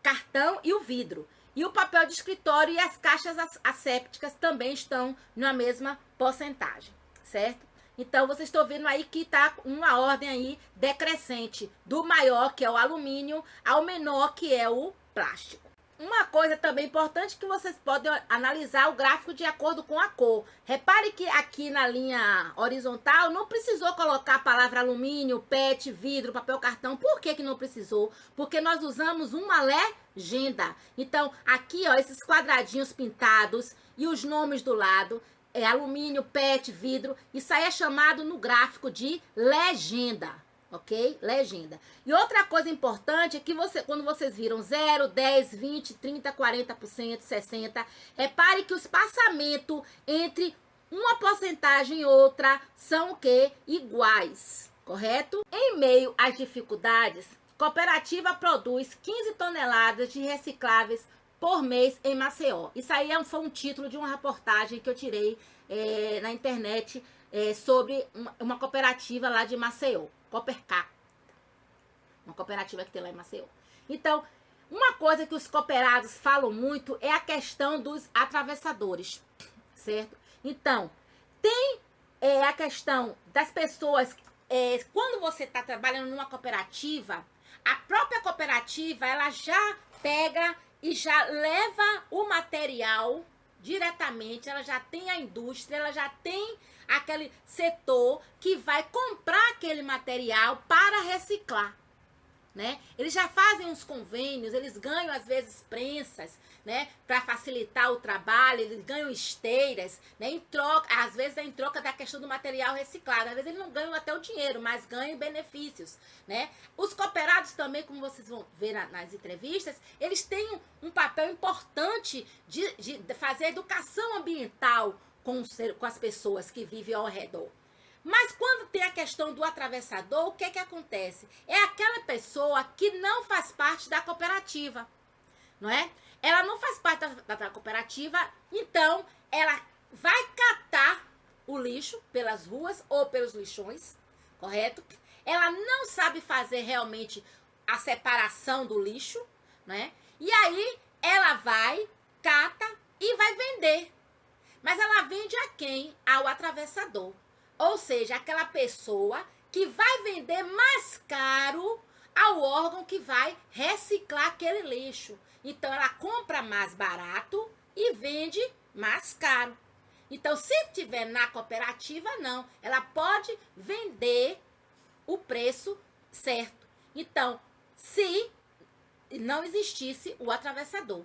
cartão e o vidro. E o papel de escritório e as caixas assépticas também estão na mesma porcentagem, certo? Então, vocês estão vendo aí que está uma ordem aí decrescente, do maior, que é o alumínio, ao menor, que é o plástico. Uma coisa também importante que vocês podem analisar o gráfico de acordo com a cor. Repare que aqui na linha horizontal não precisou colocar a palavra alumínio, PET, vidro, papel cartão. Por que que não precisou? Porque nós usamos uma legenda. Então, aqui, ó, esses quadradinhos pintados e os nomes do lado, alumínio, PET, vidro, isso aí é chamado no gráfico de legenda. Ok? Legenda. E outra coisa importante é que quando vocês viram 0, 10, 20, 30, 40%, 60%, repare que o espaçamento entre uma porcentagem e outra são o quê? Iguais. Correto? Em meio às dificuldades, a cooperativa produz 15 toneladas de recicláveis por mês em Maceió. Isso aí foi um título de uma reportagem que eu tirei na internet sobre uma cooperativa lá de Maceió. Coopercar, uma cooperativa que tem lá em Maceió. Então, uma coisa que os cooperados falam muito é a questão dos atravessadores, certo? Então, tem a questão das pessoas, quando você está trabalhando numa cooperativa, a própria cooperativa, ela já pega e já leva o material diretamente, ela já tem a indústria, ela já tem aquele setor que vai comprar aquele material para reciclar, né? Eles já fazem uns convênios, eles ganham às vezes prensas, né, para facilitar o trabalho, eles ganham esteiras, né, em troca, às vezes é em troca da questão do material reciclado, às vezes eles não ganham até o dinheiro, mas ganham benefícios, né? Os cooperados também, como vocês vão ver nas entrevistas, eles têm um papel importante de fazer educação ambiental com as pessoas que vivem ao redor. Mas quando tem a questão do atravessador, o que que acontece? É aquela pessoa que não faz parte da cooperativa, não é? Ela não faz parte da cooperativa, então ela vai catar o lixo pelas ruas ou pelos lixões, correto? Ela não sabe fazer realmente a separação do lixo, né? E aí ela vai, cata e vai vender. Mas ela vende a quem? Ao atravessador. Ou seja, aquela pessoa que vai vender mais caro ao órgão que vai reciclar aquele lixo. Então, ela compra mais barato e vende mais caro. Então, se tiver na cooperativa, não. Ela pode vender o preço certo. Então, se não existisse o atravessador,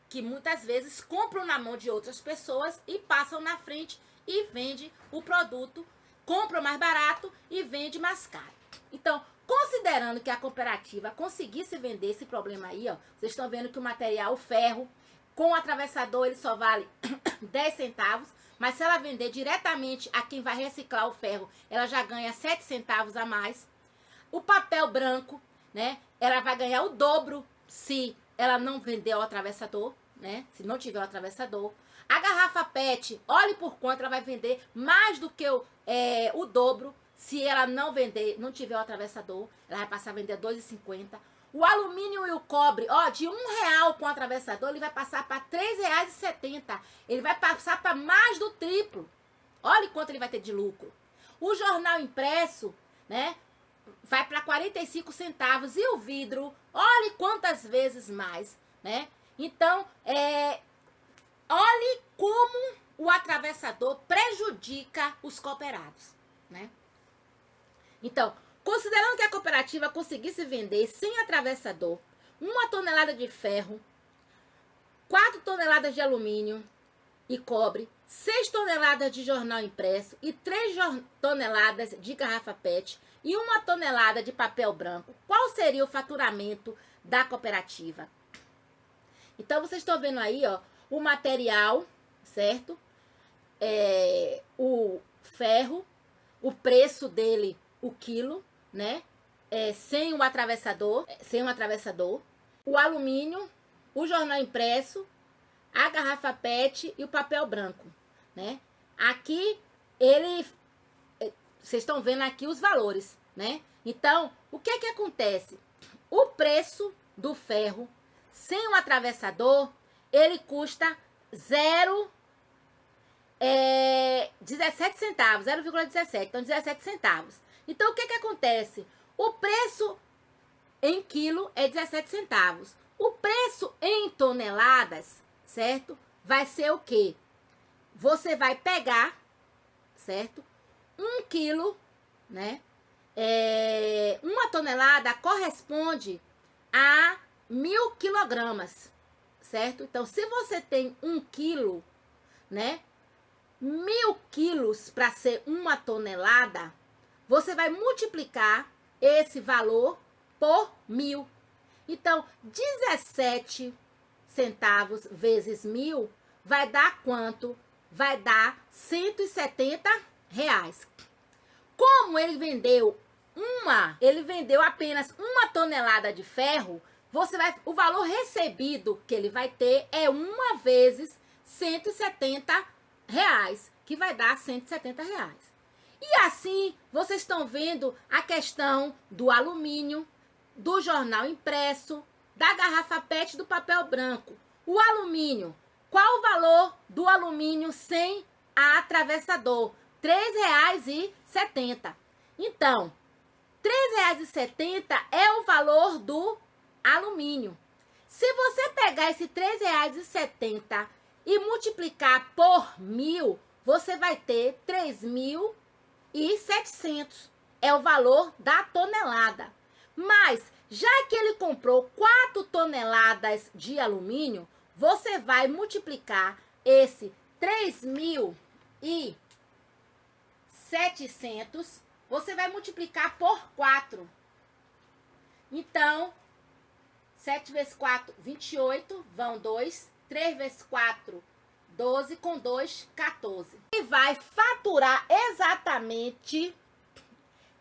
que muitas vezes compram na mão de outras pessoas e passam na frente e vende o produto, compram mais barato e vende mais caro. Então, considerando que a cooperativa conseguisse vender esse problema aí, ó, vocês estão vendo que o material, o ferro, com o atravessador, ele só vale 10 centavos, mas se ela vender diretamente a quem vai reciclar o ferro, ela já ganha 7 centavos a mais. O papel branco, né, ela vai ganhar o dobro se ela não vender ao atravessador, né, se não tiver o atravessador. A garrafa PET, olhe por quanto ela vai vender mais do que o dobro. Se ela não vender, não tiver o atravessador, ela vai passar a vender R$2,50. O alumínio e o cobre, ó, de R$1 com o atravessador, ele vai passar para R$3,70. Ele vai passar para mais do triplo. Olha quanto ele vai ter de lucro. O jornal impresso, né, vai para 45 centavos. E o vidro, olhe quantas vezes mais, né? Então, olhe como o atravessador prejudica os cooperados, né? Então, considerando que a cooperativa conseguisse vender sem atravessador 1 tonelada de ferro, 4 toneladas de alumínio e cobre, 6 toneladas de jornal impresso e 3 toneladas de garrafa PET e 1 tonelada de papel branco, qual seria o faturamento da cooperativa? Então, vocês estão vendo aí, ó, o material, certo? O ferro, o preço dele, o quilo, né? Sem o atravessador, o alumínio, o jornal impresso, a garrafa PET e o papel branco, né? Aqui, vocês estão vendo aqui os valores, né? Então, o que é que acontece? O preço do ferro sem o atravessador, ele custa 0,17 centavos, 0,17, então 17 centavos. Então, o que é que acontece? O preço em quilo é 17 centavos. O preço em toneladas, certo? Vai ser o quê? Você vai pegar, certo? 1 quilo, né? 1 tonelada corresponde a 1000 quilogramas, certo? Então, se você tem 1 quilo, né? 1000 quilos para ser 1 tonelada, você vai multiplicar esse valor por 1000. Então, 17 centavos vezes 1000 vai dar quanto? Vai dar R$170. Como ele vendeu apenas 1 tonelada de ferro, o valor recebido que ele vai ter é 1 vezes R$170, que vai dar R$170. E assim, vocês estão vendo a questão do alumínio, do jornal impresso, da garrafa PET, do papel branco. O alumínio, qual o valor do alumínio sem atravessador? R$3,70. Então, R$3,70 é o valor do alumínio. Se você pegar esse R$3,70 e multiplicar por 1000, você vai ter 3.700. É o valor da tonelada. Mas, já que ele comprou 4 toneladas de alumínio, você vai multiplicar esse 3.700, você vai multiplicar por 4. Então, 7 vezes 4, 28, vão 2. 3 vezes 4, 12, com 2, 14. E vai faturar exatamente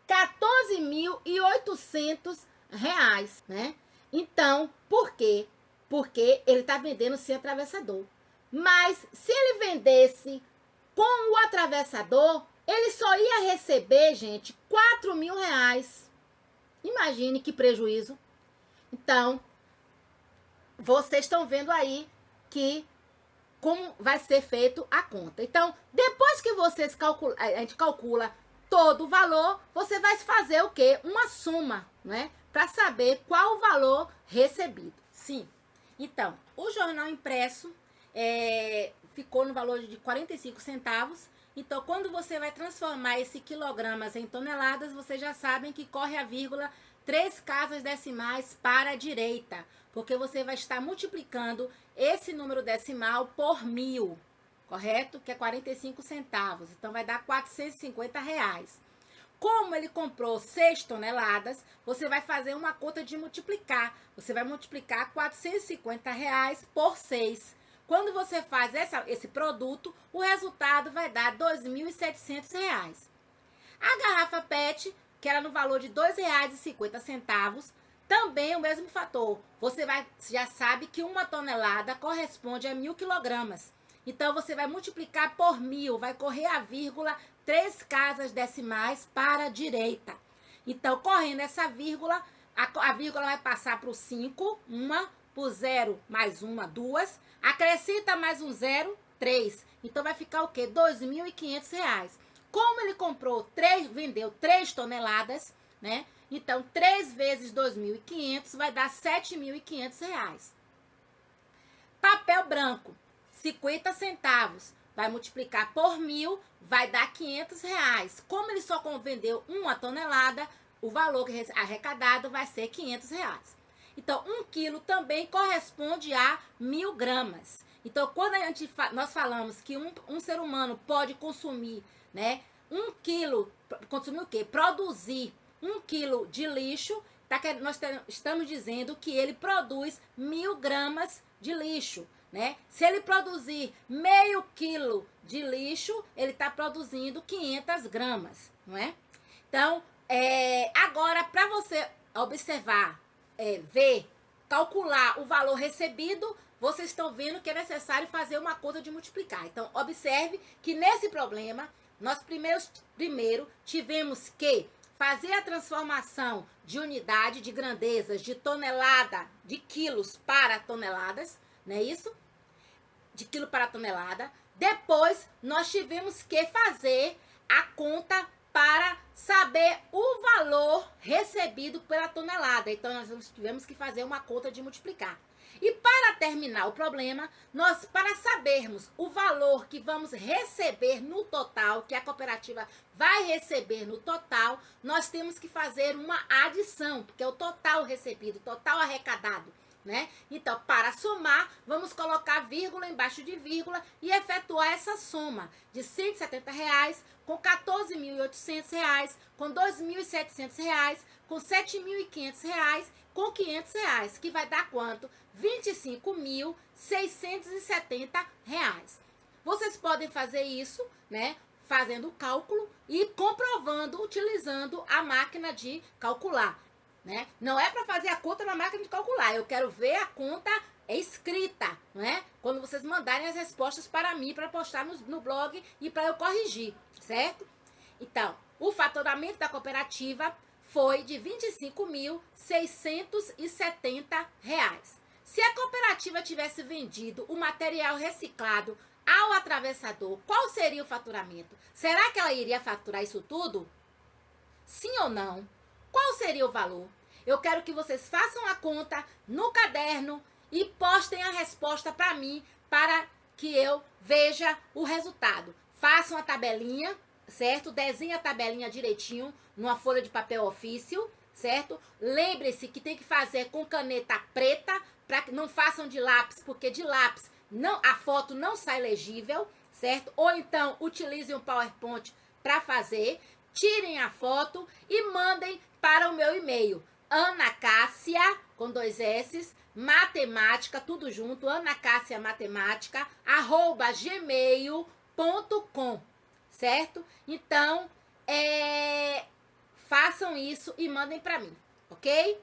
R$14.800, né? Então, por quê? Porque ele está vendendo sem atravessador. Mas, se ele vendesse com o atravessador, ele só ia receber, gente, R$4.000. Imagine que prejuízo. Então, vocês estão vendo aí como vai ser feito a conta. Então, depois que vocês a gente calcula todo o valor, você vai fazer o quê? Uma soma, né? Para saber qual o valor recebido. Sim. Então, o jornal impresso ficou no valor de 45 centavos. Então, quando você vai transformar esse quilogramas em toneladas, vocês já sabem que corre a vírgula 3 casas decimais para a direita, porque você vai estar multiplicando esse número decimal por 1000, correto? Que é 45 centavos. Então, vai dar R$450. Como ele comprou 6 toneladas, você vai fazer uma conta de multiplicar. Você vai multiplicar R$450 por 6. Quando você faz esse produto, o resultado vai dar R$ 2.700. A garrafa PET, que era no valor de R$ 2,50, também é o mesmo fator. Você já sabe que 1 tonelada corresponde a 1.000 quilogramas. Então, você vai multiplicar por 1.000, vai correr a vírgula 3 casas decimais para a direita. Então, correndo essa vírgula, a vírgula vai passar para o 5, 1, por 0 mais 1, 2, acrescenta mais um 0, 3. Então, vai ficar o quê? R$ 2.500. Como ele vendeu 3 toneladas, né? Então, 3 vezes 2.500 vai dar R$ 7.500. Papel branco, 50 centavos. Vai multiplicar por 1.000, vai dar R$ 500. Como ele só vendeu 1 tonelada, o valor arrecadado vai ser R$ 500. Então, 1 quilo também corresponde a 1.000 gramas. Então, quando nós falamos que um ser humano pode consumir, né, 1 quilo, consumir o quê? Produzir 1 quilo de lixo, nós estamos dizendo que ele produz 1.000 gramas de lixo, né? Se ele produzir meio quilo de lixo, ele está produzindo 500 gramas, não é? Então, agora, para você observar, ver, calcular o valor recebido, vocês estão vendo que é necessário fazer uma conta de multiplicar. Então, observe que nesse problema, nós primeiro tivemos que fazer a transformação de unidade de grandezas de tonelada, de quilos para toneladas, não é isso? De quilo para tonelada. Depois, nós tivemos que fazer a conta para saber o valor recebido pela tonelada. Então, nós tivemos que fazer uma conta de multiplicar. E para terminar o problema, para sabermos o valor que vamos receber no total, que a cooperativa vai receber no total, nós temos que fazer uma adição, porque é o total recebido, o total arrecadado, né? Então, para somar, vamos colocar vírgula embaixo de vírgula e efetuar essa soma de R$ 170 com R$ 14.800, com R$ 2.700, com R$ 7.500, com R$ 500, que vai dar quanto? R$ 25.670. Vocês podem fazer isso, né? Fazendo o cálculo e comprovando, utilizando a máquina de calcular, né? Não é para fazer a conta na máquina de calcular, eu quero ver a conta escrita, né? Quando vocês mandarem as respostas para mim, para postar no blog e para eu corrigir, certo? Então, o faturamento da cooperativa foi de R$ 25.670. Se a cooperativa tivesse vendido o material reciclado ao atravessador, qual seria o faturamento? Será que ela iria faturar isso tudo? Sim ou não? Qual seria o valor? Eu quero que vocês façam a conta no caderno e postem a resposta para mim, para que eu veja o resultado. Façam a tabelinha, certo? Desenhe a tabelinha direitinho numa folha de papel ofício, certo? Lembre-se que tem que fazer com caneta preta, para que não façam de lápis, porque de lápis a foto não sai legível, certo? Ou então utilizem o PowerPoint para fazer, tirem a foto e mandem para o meu e-mail, Ana Cássia, com 2 S, matemática, tudo junto, anacassiamatemática, @gmail.com, certo? Então, façam isso e mandem para mim, ok?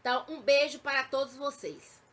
Então, um beijo para todos vocês.